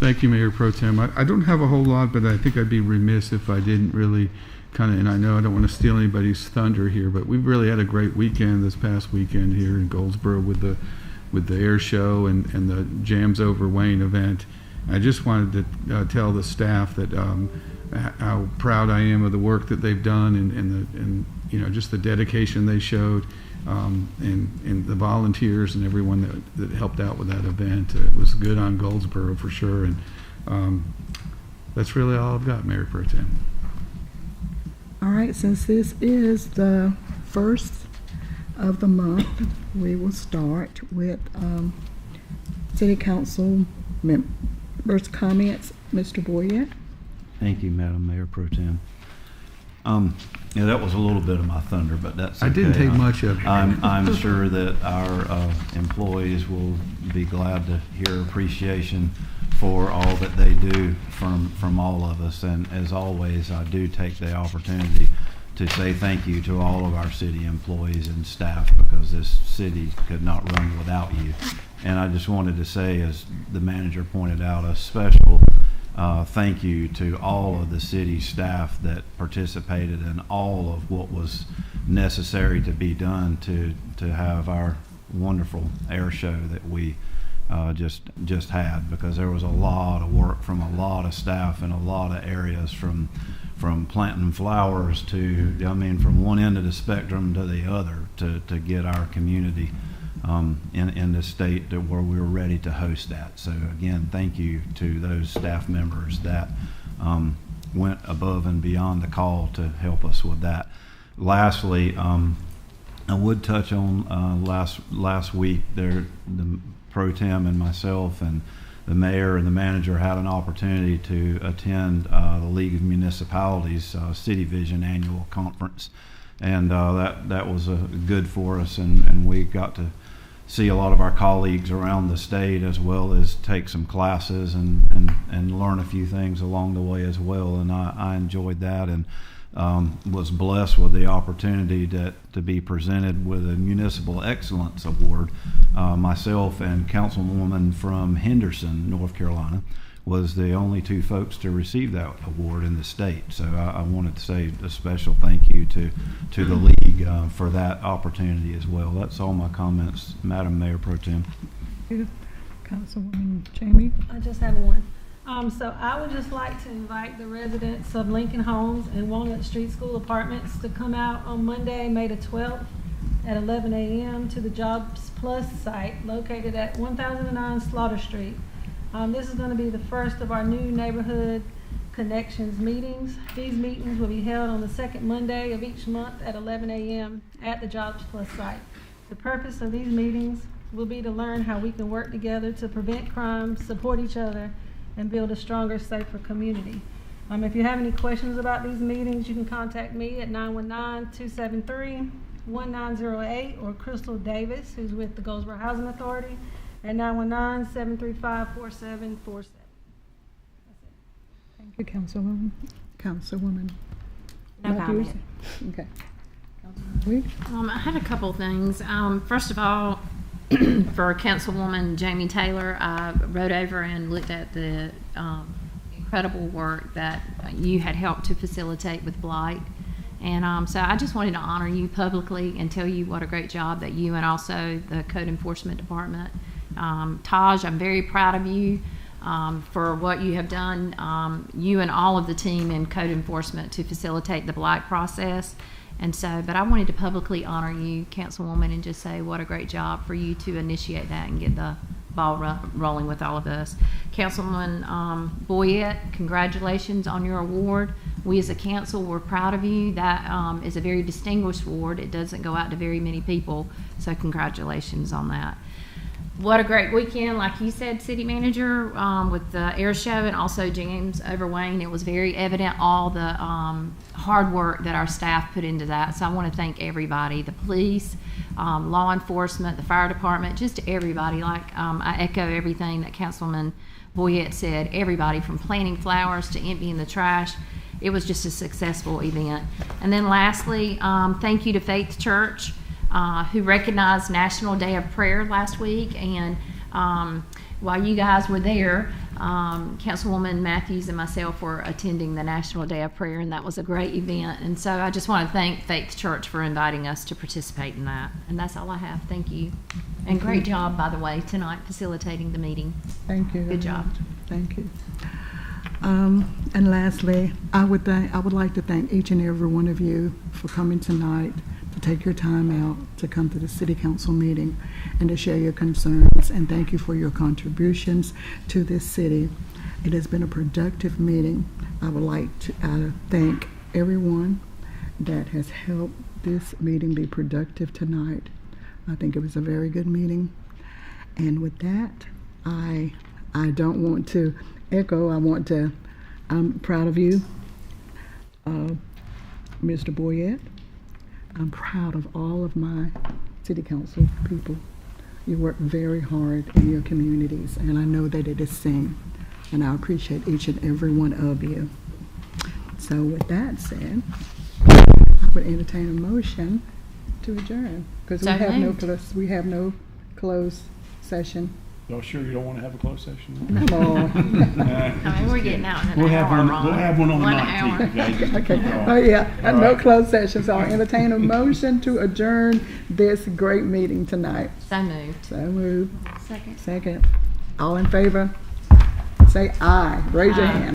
Thank you, Mayor Pro Tem. I don't have a whole lot, but I think I'd be remiss if I didn't really and I know I don't want to steal anybody's thunder here, but we've really had a great weekend this past weekend here in Goldsboro with the with the air show and the Jams Over Wayne event. I just wanted to tell the staff that how proud I am of the work that they've done and you know, just the dedication they showed, and the volunteers and everyone that helped out with that event. It was good on Goldsboro for sure, and that's really all I've got, Mayor Pro Tem. All right, since this is the first of the month, we will start with City Council members' comments. Mr. Boyette. Thank you, Madam Mayor Pro Tem. Yeah, that was a little bit of my thunder, but that's okay. I didn't take much of it. I'm sure that our employees will be glad to hear appreciation for all that they do from all of us. And as always, I do take the opportunity to say thank you to all of our city employees and staff, because this city could not run without you. And I just wanted to say, as the manager pointed out, a special thank you to all of the city staff that participated in all of what was necessary to be done to have our wonderful air show that we just had, because there was a lot of work from a lot of staff in a lot of areas, from planting flowers to, I mean, from one end of the spectrum to the other, to get our community in the state to where we were ready to host that. So again, thank you to those staff members that went above and beyond the call to help us with that. Lastly, I would touch on last week there, the Pro Tem and myself and the mayor and the manager had an opportunity to attend the League of Municipalities City Vision Annual Conference, and that was good for us, and we got to see a lot of our colleagues around the state, as well as take some classes and learn a few things along the way as well. And I enjoyed that, and was blessed with the opportunity to be presented with a Municipal Excellence Award. Myself and Councilwoman from Henderson, North Carolina, was the only two folks to receive that award in the state. So I wanted to say a special thank you to the league for that opportunity as well. That's all my comments, Madam Mayor Pro Tem. Councilwoman Jamie. I just have one. So I would just like to invite the residents of Lincoln Homes and Walnut Street School Apartments to come out on Monday, May the 12th at 11 a.m. to the Jobs Plus site located at 1009 Slaughter Street. This is going to be the first of our new neighborhood connections meetings. These meetings will be held on the second Monday of each month at 11 a.m. at the Jobs Plus site. The purpose of these meetings will be to learn how we can work together to prevent crime, support each other, and build a stronger, safer community. If you have any questions about these meetings, you can contact me at 919-273-1908 or Crystal Davis, who's with the Goldsboro Housing Authority, at 919-735-4747. Thank you, Councilwoman. Councilwoman. No Matthews? comment. Okay. Councilwoman Weeks? I had a couple of things. First of all, for Councilwoman Jamie Taylor, I rode over and looked at the incredible work that you had helped to facilitate with Blight. And so I just wanted to honor you publicly and tell you what a great job that you and also the Code Enforcement Department. Taj, I'm very proud of you for what you have done, you and all of the team in Code Enforcement to facilitate the Blight process. And so, but I wanted to publicly honor you, Councilwoman, and just say what a great job for you to initiate that and get the ball rolling with all of us. Councilwoman Boyette, congratulations on your award. We as a council, we're proud of you. That is a very distinguished award. It doesn't go out to very many people, so congratulations on that. What a great weekend, like you said, City Manager, with the air show and also Jams Over Wayne. It was very evident all the hard work that our staff put into that. So I want to thank everybody, the police, law enforcement, the fire department, just everybody. Like I echo everything that Councilman Boyette said, everybody from planting flowers to emptying the trash. It was just a successful event. And then lastly, thank you to Faith Church, who recognized National Day of Prayer last week, and while you guys were there, Councilwoman Matthews and myself were attending the National Day of Prayer, and that was a great event. And so I just want to thank Faith Church for inviting us to participate in that. And that's all I have. Thank you. And great job, by the way, tonight facilitating the meeting. Thank you. Good job. Thank you. And lastly, I would like to thank each and every one of you for coming tonight, to take your time out to come to the City Council meeting and to share your concerns. And thank you for your contributions to this city. It has been a productive meeting. I would like to thank everyone that has helped this meeting be productive tonight. I think it was a very good meeting. And with that, I don't want to echo. I'm proud of you, Mr. Boyette. I'm proud of all of my City Council people. You work very hard in your communities, and I know that it is seen, and I appreciate each and every one of you. So with that said, I would entertain a motion to adjourn, because we have no closed session. Y'all sure you don't want to have a closed session? No. I mean, we're getting out in an hour, Ron. We'll have one on the 19th. Okay. Oh, yeah. No closed session. So I'll entertain a motion to adjourn this great meeting tonight. So moved. So moved. Second. Second. All in favor? Say aye. Raise your hand.